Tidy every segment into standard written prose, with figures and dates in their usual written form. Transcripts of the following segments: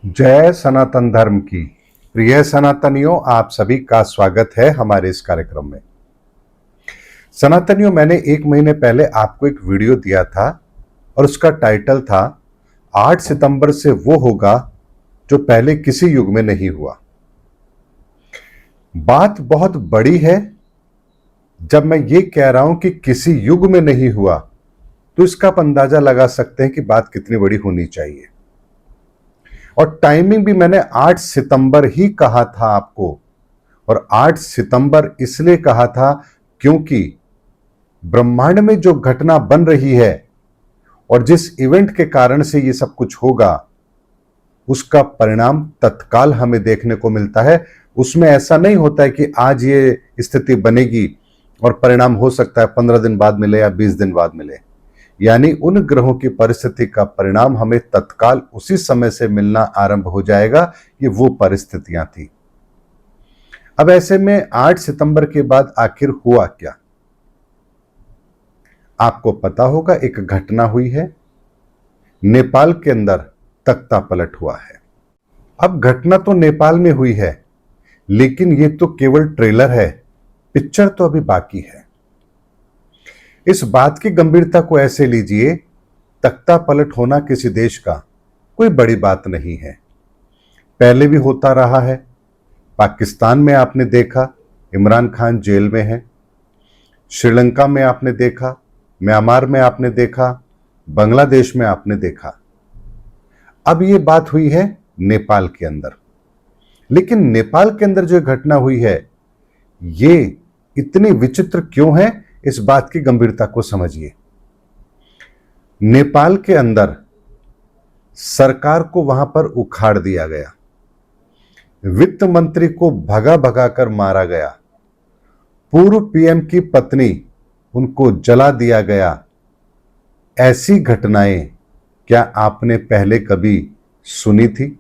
जय सनातन धर्म की। प्रिय सनातनियों, आप सभी का स्वागत है हमारे इस कार्यक्रम में। सनातनियों, मैंने 1 महीने पहले आपको एक वीडियो दिया था और उसका टाइटल था 8 सितंबर से वो होगा जो पहले किसी युग में नहीं हुआ। बात बहुत बड़ी है। जब मैं ये कह रहा हूं कि किसी युग में नहीं हुआ, तो इसका आप अंदाजा लगा सकते हैं कि बात कितनी बड़ी होनी चाहिए। और टाइमिंग भी मैंने 8 सितंबर ही कहा था आपको, और 8 सितंबर इसलिए कहा था क्योंकि ब्रह्मांड में जो घटना बन रही है और जिस इवेंट के कारण से ये सब कुछ होगा, उसका परिणाम तत्काल हमें देखने को मिलता है। उसमें ऐसा नहीं होता है कि आज ये स्थिति बनेगी और परिणाम हो सकता है 15 दिन बाद मिले या 20 दिन बाद मिले। यानी उन ग्रहों की परिस्थिति का परिणाम हमें तत्काल उसी समय से मिलना आरंभ हो जाएगा। ये वो परिस्थितियां थी। अब ऐसे में 8 सितंबर के बाद आखिर हुआ क्या? आपको पता होगा, एक घटना हुई है। नेपाल के अंदर तख्ता पलट हुआ है। अब घटना तो नेपाल में हुई है, लेकिन ये तो केवल ट्रेलर है, पिक्चर तो अभी बाकी है। इस बात की गंभीरता को ऐसे लीजिए, तख्ता पलट होना किसी देश का कोई बड़ी बात नहीं है। पहले भी होता रहा है। पाकिस्तान में आपने देखा, इमरान खान जेल में है। श्रीलंका में आपने देखा, म्यांमार में आपने देखा, बांग्लादेश में आपने देखा। अब ये बात हुई है नेपाल के अंदर। लेकिन नेपाल के अंदर जो घटना हुई है, ये इतनी विचित्र क्यों है, इस बात की गंभीरता को समझिए। नेपाल के अंदर सरकार को वहां पर उखाड़ दिया गया, वित्त मंत्री को भगा भगा कर मारा गया, पूर्व पीएम की पत्नी, उनको जला दिया गया। ऐसी घटनाएं क्या आपने पहले कभी सुनी थी?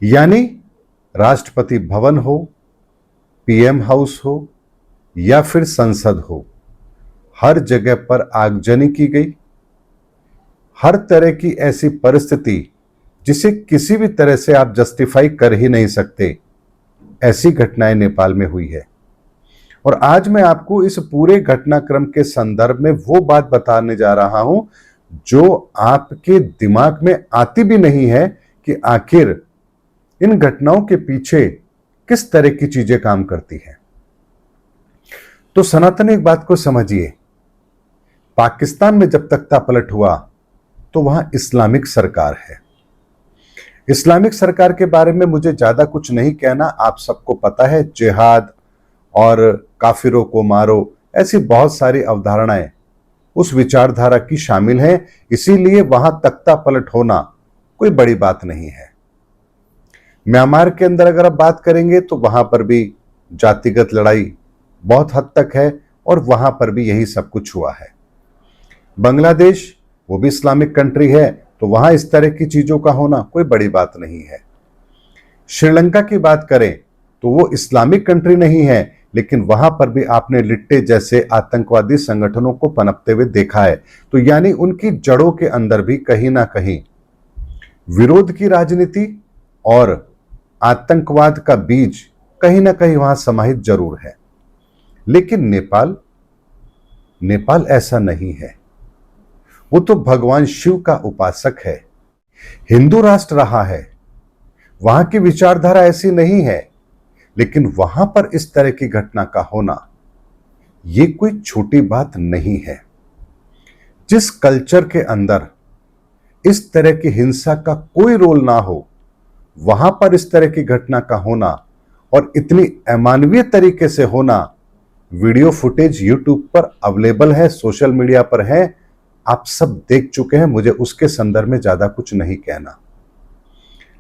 यानी राष्ट्रपति भवन हो, पीएम हाउस हो या फिर संसद हो, हर जगह पर आगजनी की गई। हर तरह की ऐसी परिस्थिति जिसे किसी भी तरह से आप जस्टिफाई कर ही नहीं सकते, ऐसी घटनाएं नेपाल में हुई है। और आज मैं आपको इस पूरे घटनाक्रम के संदर्भ में वो बात बताने जा रहा हूं जो आपके दिमाग में आती भी नहीं है कि आखिर इन घटनाओं के पीछे किस तरह की चीजें काम करती हैं। तो सनातन, एक बात को समझिए, पाकिस्तान में जब तख्ता पलट हुआ तो वहां इस्लामिक सरकार है। इस्लामिक सरकार के बारे में मुझे ज्यादा कुछ नहीं कहना, आप सबको पता है। जिहाद और काफिरों को मारो, ऐसी बहुत सारी अवधारणाएं उस विचारधारा की शामिल हैं। इसीलिए वहां तख्ता पलट होना कोई बड़ी बात नहीं है। म्यांमार के अंदर अगर आप बात करेंगे तो वहां पर भी जातिगत लड़ाई बहुत हद तक है और वहां पर भी यही सब कुछ हुआ है। बांग्लादेश, वो भी इस्लामिक कंट्री है, तो वहां इस तरह की चीजों का होना कोई बड़ी बात नहीं है। श्रीलंका की बात करें तो वो इस्लामिक कंट्री नहीं है, लेकिन वहां पर भी आपने लिट्टे जैसे आतंकवादी संगठनों को पनपते हुए देखा है। तो यानी उनकी जड़ों के अंदर भी कहीं ना कहीं विरोध की राजनीति और आतंकवाद का बीज कहीं ना कहीं वहां समाहित जरूर है। लेकिन नेपाल ऐसा नहीं है। वो तो भगवान शिव का उपासक है, हिंदू राष्ट्र रहा है। वहां की विचारधारा ऐसी नहीं है, लेकिन वहां पर इस तरह की घटना का होना ये कोई छोटी बात नहीं है। जिस कल्चर के अंदर इस तरह की हिंसा का कोई रोल ना हो, वहां पर इस तरह की घटना का होना और इतनी अमानवीय तरीके से होना, वीडियो फुटेज यूट्यूब पर अवेलेबल है, सोशल मीडिया पर है, आप सब देख चुके हैं। मुझे उसके संदर्भ में ज्यादा कुछ नहीं कहना।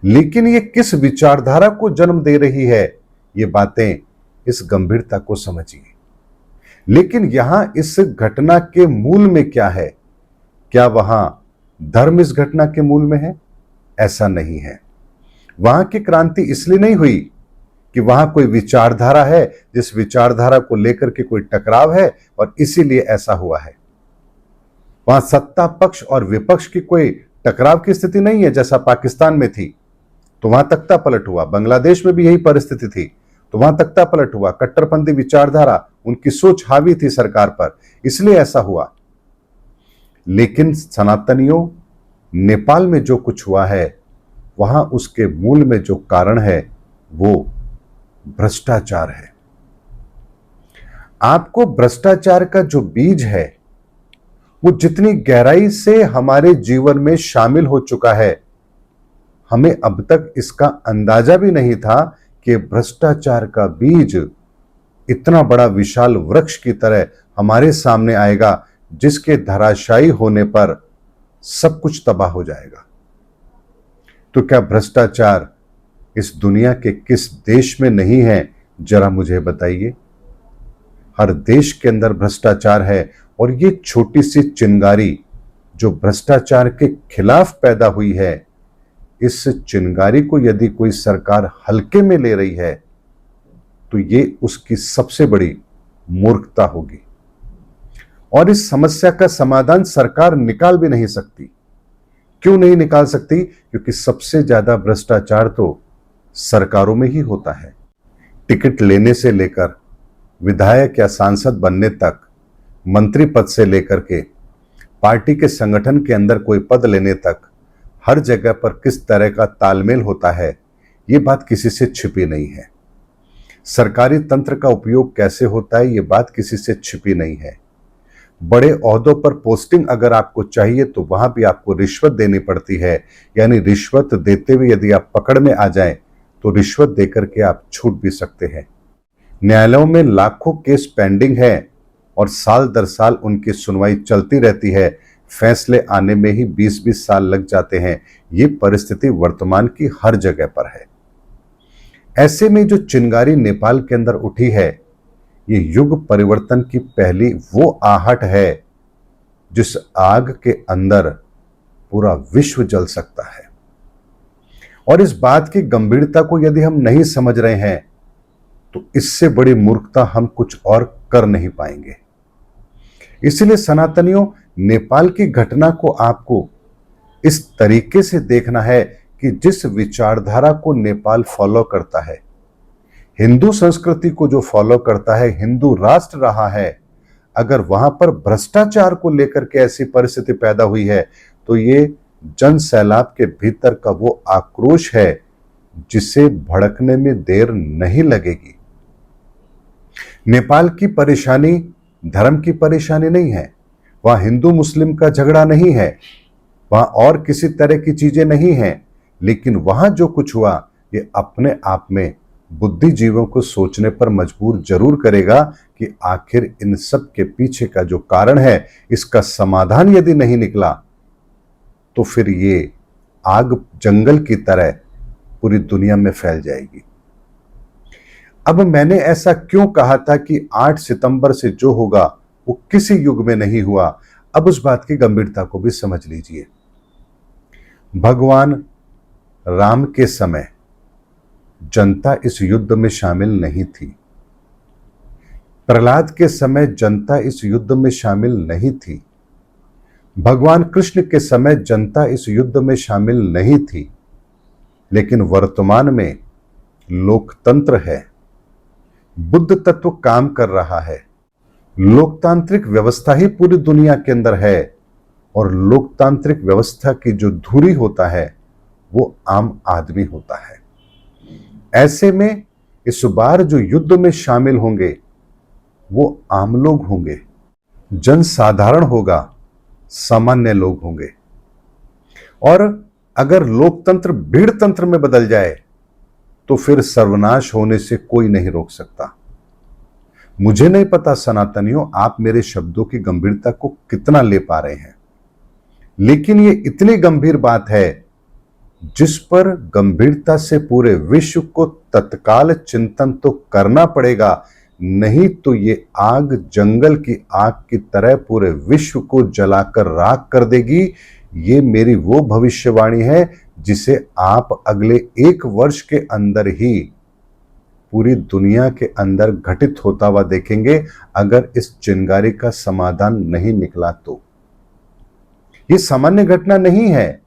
लेकिन ये किस विचारधारा को जन्म दे रही है, ये बातें, इस गंभीरता को समझिए। लेकिन यहां इस घटना के मूल में क्या है? क्या वहां धर्म इस घटना के मूल में है? ऐसा नहीं है। वहां की क्रांति इसलिए नहीं हुई कि वहां कोई विचारधारा है, जिस विचारधारा को लेकर के कोई टकराव है और इसीलिए ऐसा हुआ है। वहां सत्ता पक्ष और विपक्ष की कोई टकराव की स्थिति नहीं है जैसा पाकिस्तान में थी, तो वहां तख्ता पलट हुआ। बांग्लादेश में भी यही परिस्थिति थी, तो वहां तख्ता पलट हुआ। कट्टरपंथी विचारधारा, उनकी सोच हावी थी सरकार पर, इसलिए ऐसा हुआ। लेकिन सनातनियों, नेपाल में जो कुछ हुआ है, वहां उसके मूल में जो कारण है वो भ्रष्टाचार है। आपको भ्रष्टाचार का जो बीज है वो जितनी गहराई से हमारे जीवन में शामिल हो चुका है, हमें अब तक इसका अंदाजा भी नहीं था कि भ्रष्टाचार का बीज इतना बड़ा विशाल वृक्ष की तरह हमारे सामने आएगा, जिसके धराशायी होने पर सब कुछ तबाह हो जाएगा। तो क्या भ्रष्टाचार इस दुनिया के किस देश में नहीं है, जरा मुझे बताइए। हर देश के अंदर भ्रष्टाचार है, और ये छोटी सी चिंगारी जो भ्रष्टाचार के खिलाफ पैदा हुई है, इस चिंगारी को यदि कोई सरकार हल्के में ले रही है तो ये उसकी सबसे बड़ी मूर्खता होगी। और इस समस्या का समाधान सरकार निकाल भी नहीं सकती। क्यों नहीं निकाल सकती? क्योंकि सबसे ज्यादा भ्रष्टाचार तो सरकारों में ही होता है। टिकट लेने से लेकर विधायक या सांसद बनने तक, मंत्री पद से लेकर के पार्टी के संगठन के अंदर कोई पद लेने तक, हर जगह पर किस तरह का तालमेल होता है, ये बात किसी से छिपी नहीं है। सरकारी तंत्र का उपयोग कैसे होता है, ये बात किसी से छिपी नहीं है। बड़े ओहदों पर पोस्टिंग अगर आपको चाहिए तो वहां भी आपको रिश्वत देनी पड़ती है, यानी रिश्वत देते हुए यदि आप पकड़ में आ जाएं तो रिश्वत देकर के आप छूट भी सकते हैं। न्यायालयों में लाखों केस पेंडिंग है और साल दर साल उनकी सुनवाई चलती रहती है, फैसले आने में ही 20-20 साल लग जाते हैं। ये परिस्थिति वर्तमान की हर जगह पर है। ऐसे में जो चिंगारी नेपाल के अंदर उठी है, ये युग परिवर्तन की पहली वो आहट है जिस आग के अंदर पूरा विश्व जल सकता है। और इस बात की गंभीरता को यदि हम नहीं समझ रहे हैं तो इससे बड़ी मूर्खता हम कुछ और कर नहीं पाएंगे। इसलिए सनातनियों, नेपाल की घटना को आपको इस तरीके से देखना है कि जिस विचारधारा को नेपाल फॉलो करता है, हिंदू संस्कृति को जो फॉलो करता है, हिंदू राष्ट्र रहा है, अगर वहां पर भ्रष्टाचार को लेकर के ऐसी परिस्थिति पैदा हुई है तो ये जन सैलाब के भीतर का वो आक्रोश है जिसे भड़कने में देर नहीं लगेगी। नेपाल की परेशानी धर्म की परेशानी नहीं है, वहां हिंदू मुस्लिम का झगड़ा नहीं है, वहां और किसी तरह की चीजें नहीं हैं, लेकिन वहां जो कुछ हुआ ये अपने आप में बुद्धिजीवियों को सोचने पर मजबूर जरूर करेगा कि आखिर इन सब के पीछे का जो कारण है, इसका समाधान यदि नहीं निकला तो फिर ये आग जंगल की तरह पूरी दुनिया में फैल जाएगी। अब मैंने ऐसा क्यों कहा था कि 8 सितंबर से जो होगा वो किसी युग में नहीं हुआ, अब उस बात की गंभीरता को भी समझ लीजिए। भगवान राम के समय जनता इस युद्ध में शामिल नहीं थी। प्रहलाद के समय जनता इस युद्ध में शामिल नहीं थी। भगवान कृष्ण के समय जनता इस युद्ध में शामिल नहीं थी। लेकिन वर्तमान में लोकतंत्र है, बुद्ध तत्व काम कर रहा है, लोकतांत्रिक व्यवस्था ही पूरी दुनिया के अंदर है, और लोकतांत्रिक व्यवस्था की जो धुरी होता है वो आम आदमी होता है। ऐसे में इस बार जो युद्ध में शामिल होंगे वो आम लोग होंगे, जनसाधारण होगा, सामान्य लोग होंगे। और अगर लोकतंत्र भीड़ तंत्र में बदल जाए तो फिर सर्वनाश होने से कोई नहीं रोक सकता। मुझे नहीं पता सनातनियों, आप मेरे शब्दों की गंभीरता को कितना ले पा रहे हैं, लेकिन ये इतनी गंभीर बात है जिस पर गंभीरता से पूरे विश्व को तत्काल चिंतन तो करना पड़ेगा, नहीं तो ये आग जंगल की आग की तरह पूरे विश्व को जलाकर राख कर देगी। ये मेरी वो भविष्यवाणी है जिसे आप अगले 1 वर्ष के अंदर ही पूरी दुनिया के अंदर घटित होता हुआ देखेंगे, अगर इस चिंगारी का समाधान नहीं निकला तो। ये सामान्य घटना नहीं है,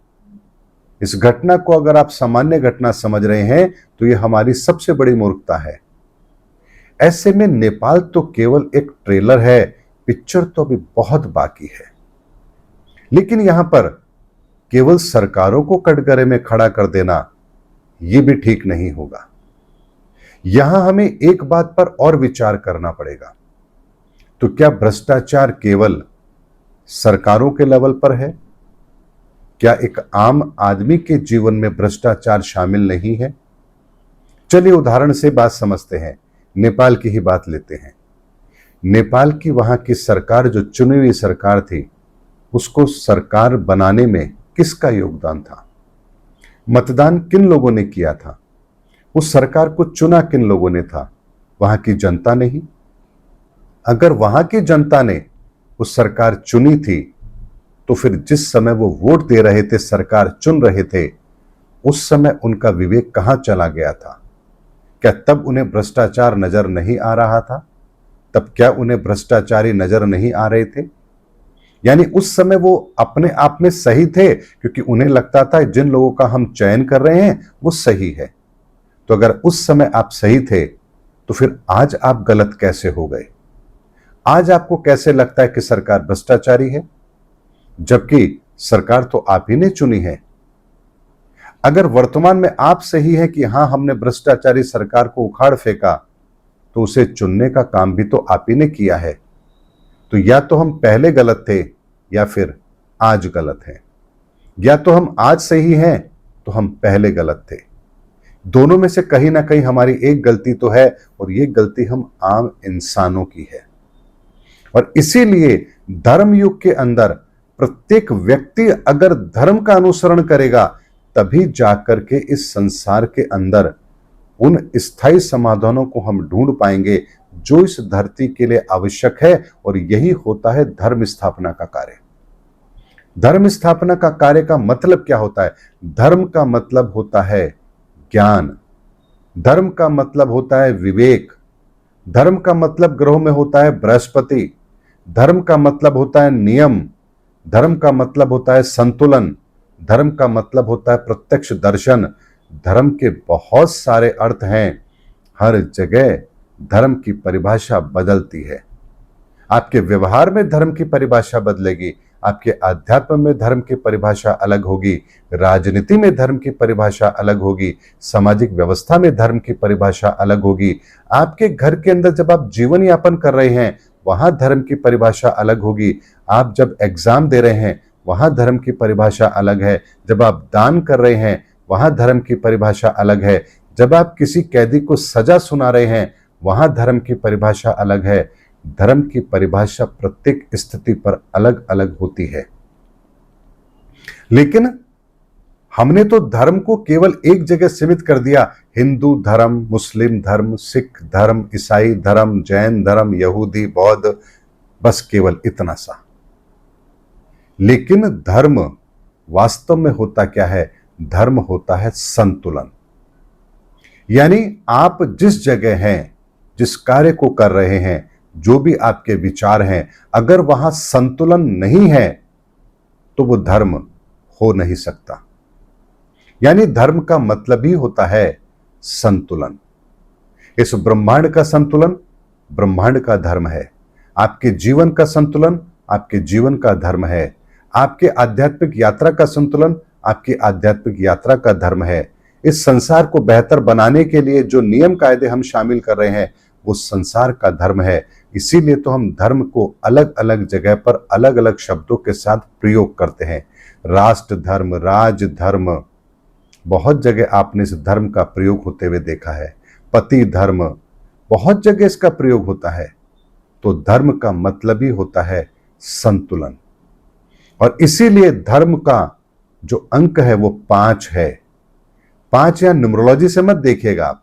इस घटना को अगर आप सामान्य घटना समझ रहे हैं तो यह हमारी सबसे बड़ी मूर्खता है। ऐसे में नेपाल तो केवल एक ट्रेलर है, पिक्चर तो अभी बहुत बाकी है। लेकिन यहां पर केवल सरकारों को कटघरे में खड़ा कर देना यह भी ठीक नहीं होगा। यहां हमें एक बात पर और विचार करना पड़ेगा, तो क्या भ्रष्टाचार केवल सरकारों के लेवल पर है? क्या एक आम आदमी के जीवन में भ्रष्टाचार शामिल नहीं है? चलिए उदाहरण से बात समझते हैं। नेपाल की ही बात लेते हैं। नेपाल की वहां की सरकार, जो चुनी हुई सरकार थी, उसको सरकार बनाने में किसका योगदान था? मतदान किन लोगों ने किया था? उस सरकार को चुना किन लोगों ने था? वहां की जनता ने ही। अगर वहां की जनता ने उस सरकार चुनी थी, तो फिर जिस समय वो वोट दे रहे थे, सरकार चुन रहे थे, उस समय उनका विवेक कहां चला गया था? क्या तब उन्हें भ्रष्टाचार नजर नहीं आ रहा था? तब क्या उन्हें भ्रष्टाचारी नजर नहीं आ रहे थे? यानी उस समय वो अपने आप में सही थे, क्योंकि उन्हें लगता था जिन लोगों का हम चयन कर रहे हैं वो सही है। तो अगर उस समय आप सही थे, तो फिर आज आप गलत कैसे हो गए? आज आपको कैसे लगता है कि सरकार भ्रष्टाचारी है, जबकि सरकार तो आप ही ने चुनी है? अगर वर्तमान में आप सही है कि हां, हमने भ्रष्टाचारी सरकार को उखाड़ फेंका, तो उसे चुनने का काम भी तो आप ही ने किया है। तो या तो हम पहले गलत थे या फिर आज गलत हैं, या तो हम आज सही हैं तो हम पहले गलत थे। दोनों में से कहीं ना कहीं हमारी एक गलती तो है, और ये गलती हम आम इंसानों की है। और इसीलिए धर्म युग के अंदर प्रत्येक व्यक्ति अगर धर्म का अनुसरण करेगा, तभी जाकर के इस संसार के अंदर उन स्थायी समाधानों को हम ढूंढ पाएंगे जो इस धरती के लिए आवश्यक है। और यही होता है धर्म स्थापना का कार्य। धर्म स्थापना का कार्य का मतलब क्या होता है? धर्म का मतलब होता है ज्ञान, धर्म का मतलब होता है विवेक, धर्म का मतलब ग्रहों में होता है बृहस्पति, धर्म का मतलब होता है नियम, धर्म का मतलब होता है संतुलन, धर्म का मतलब होता है प्रत्यक्ष दर्शन। धर्म के बहुत सारे अर्थ हैं। हर जगह धर्म की परिभाषा बदलती है। आपके व्यवहार में धर्म की परिभाषा बदलेगी, आपके आध्यात्म में धर्म की परिभाषा अलग होगी, राजनीति में धर्म की परिभाषा अलग होगी, सामाजिक व्यवस्था में धर्म की परिभाषा अलग होगी। आपके घर के अंदर जब आप जीवन यापन कर रहे हैं, वहां धर्म की परिभाषा अलग होगी। आप जब एग्जाम दे रहे हैं, वहां धर्म की परिभाषा अलग है। जब आप दान कर रहे हैं, वहां धर्म की परिभाषा अलग है। जब आप किसी कैदी को सजा सुना रहे हैं, वहां धर्म की परिभाषा अलग है। धर्म की परिभाषा प्रत्येक स्थिति पर अलग अलग होती है। लेकिन हमने तो धर्म को केवल एक जगह सीमित कर दिया। हिंदू धर्म, मुस्लिम धर्म, सिख धर्म, ईसाई धर्म, जैन धर्म, यहूदी, बौद्ध, बस केवल इतना सा। लेकिन धर्म वास्तव में होता क्या है? धर्म होता है संतुलन। यानी आप जिस जगह हैं, जिस कार्य को कर रहे हैं, जो भी आपके विचार हैं, अगर वहां संतुलन नहीं है तो वो धर्म हो नहीं सकता। यानी धर्म का मतलब ही होता है संतुलन। इस ब्रह्मांड का संतुलन ब्रह्मांड का धर्म है। आपके जीवन का संतुलन आपके जीवन का धर्म है। आपके आध्यात्मिक यात्रा का संतुलन आपकी आध्यात्मिक यात्रा का धर्म है। इस संसार को बेहतर बनाने के लिए जो नियम कायदे हम शामिल कर रहे हैं, वो संसार का धर्म है। इसीलिए तो हम धर्म को अलग अलग जगह पर अलग अलग शब्दों के साथ प्रयोग करते हैं। राष्ट्र धर्म, राज धर्म, बहुत जगह आपने इस धर्म का प्रयोग होते हुए देखा है। पति धर्म, बहुत जगह इसका प्रयोग होता है। तो धर्म का मतलब ही होता है संतुलन। और इसीलिए धर्म का जो अंक है वो 5 है। 5 या न्यूमरोलॉजी से मत देखिएगा आप,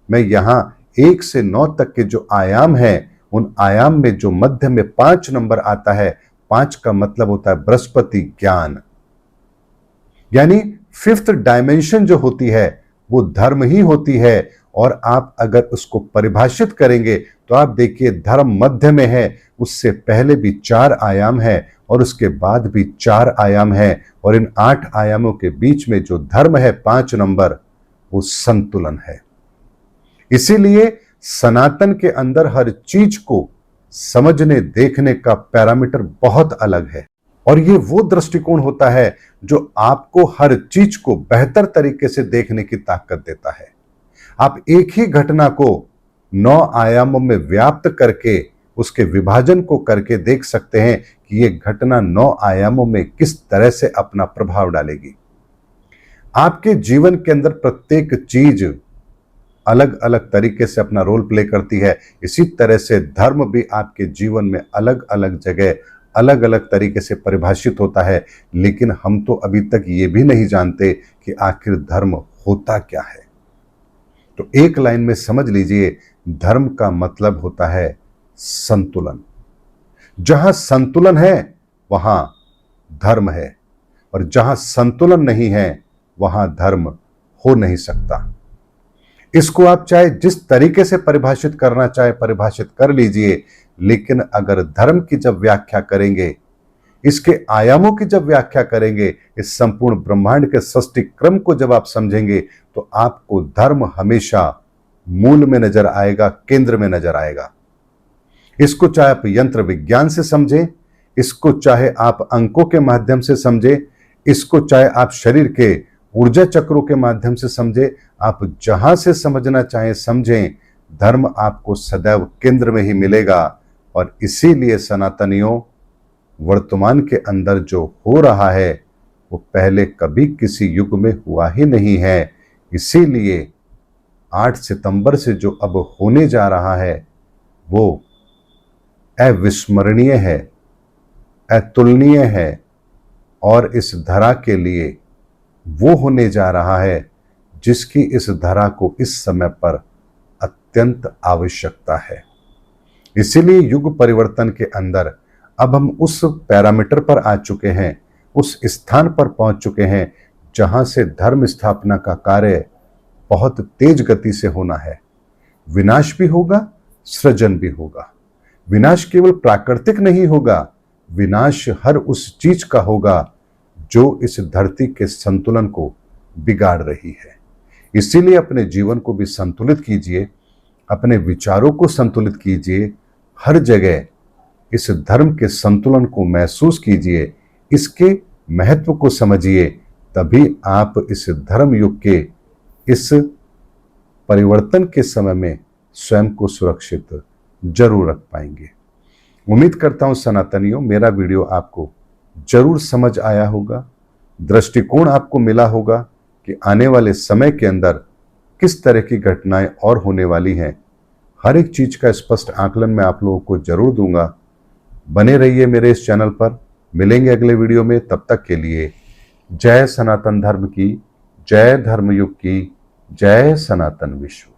मैं यहां 1 से 9 तक के जो आयाम हैं, उन आयाम में जो मध्य में 5 नंबर आता है, 5 का मतलब होता है बृहस्पति ज्ञान। यानी 5th डायमेंशन जो होती है वो धर्म ही होती है। और आप अगर उसको परिभाषित करेंगे तो आप देखिए धर्म मध्य में है, उससे पहले भी 4 आयाम है और उसके बाद भी 4 आयाम है, और इन 8 आयामों के बीच में जो धर्म है 5 नंबर, वो संतुलन है। इसीलिए सनातन के अंदर हर चीज को समझने देखने का पैरामीटर बहुत अलग है, और ये वो दृष्टिकोण होता है जो आपको हर चीज को बेहतर तरीके से देखने की ताकत देता है। आप एक ही घटना को 9 आयामों में व्याप्त करके उसके विभाजन को करके देख सकते हैं कि ये घटना 9 आयामों में किस तरह से अपना प्रभाव डालेगी। आपके जीवन के अंदर प्रत्येक चीज अलग अलग तरीके से अपना रोल प्ले करती है। इसी तरह से धर्म भी आपके जीवन में अलग अलग जगह अलग अलग तरीके से परिभाषित होता है, लेकिन हम तो अभी तक ये भी नहीं जानते कि आखिर धर्म होता क्या है। तो एक लाइन में समझ लीजिए, धर्म का मतलब होता है संतुलन। जहां संतुलन है वहां धर्म है, और जहां संतुलन नहीं है वहां धर्म हो नहीं सकता। इसको आप चाहे जिस तरीके से परिभाषित करना चाहे परिभाषित कर लीजिए, लेकिन अगर धर्म की जब व्याख्या करेंगे, इसके आयामों की जब व्याख्या करेंगे, इस संपूर्ण ब्रह्मांड के सृष्टि क्रम को जब आप समझेंगे, तो आपको धर्म हमेशा मूल में नजर आएगा, केंद्र में नजर आएगा। इसको चाहे आप यंत्र विज्ञान से समझें, इसको चाहे आप अंकों के माध्यम से समझें, इसको चाहे आप शरीर के ऊर्जा चक्रों के माध्यम से समझें, आप जहां से समझना चाहें समझें, धर्म आपको सदैव केंद्र में ही मिलेगा। और इसीलिए सनातनियों, वर्तमान के अंदर जो हो रहा है वो पहले कभी किसी युग में हुआ ही नहीं है। इसीलिए 8 सितंबर से जो अब होने जा रहा है वो अविस्मरणीय है, अतुलनीय है, और इस धरा के लिए वो होने जा रहा है जिसकी इस धरा को इस समय पर अत्यंत आवश्यकता है। इसीलिए युग परिवर्तन के अंदर अब हम उस पैरामीटर पर आ चुके हैं, उस स्थान पर पहुंच चुके हैं जहां से धर्म स्थापना का कार्य बहुत तेज गति से होना है। विनाश भी होगा, सृजन भी होगा। विनाश केवल प्राकृतिक नहीं होगा, विनाश हर उस चीज का होगा जो इस धरती के संतुलन को बिगाड़ रही है। इसीलिए अपने जीवन को भी संतुलित कीजिए, अपने विचारों को संतुलित कीजिए, हर जगह इस धर्म के संतुलन को महसूस कीजिए, इसके महत्व को समझिए, तभी आप इस धर्म युग के इस परिवर्तन के समय में स्वयं को सुरक्षित जरूर रख पाएंगे। उम्मीद करता हूं सनातनियों, मेरा वीडियो आपको जरूर समझ आया होगा, दृष्टिकोण आपको मिला होगा कि आने वाले समय के अंदर किस तरह की घटनाएं और होने वाली हैं। हर एक चीज का स्पष्ट आकलन मैं आप लोगों को जरूर दूंगा। बने रहिए मेरे इस चैनल पर। मिलेंगे अगले वीडियो में, तब तक के लिए जय सनातन धर्म की, जय धर्मयुग की, जय सनातन विश्व।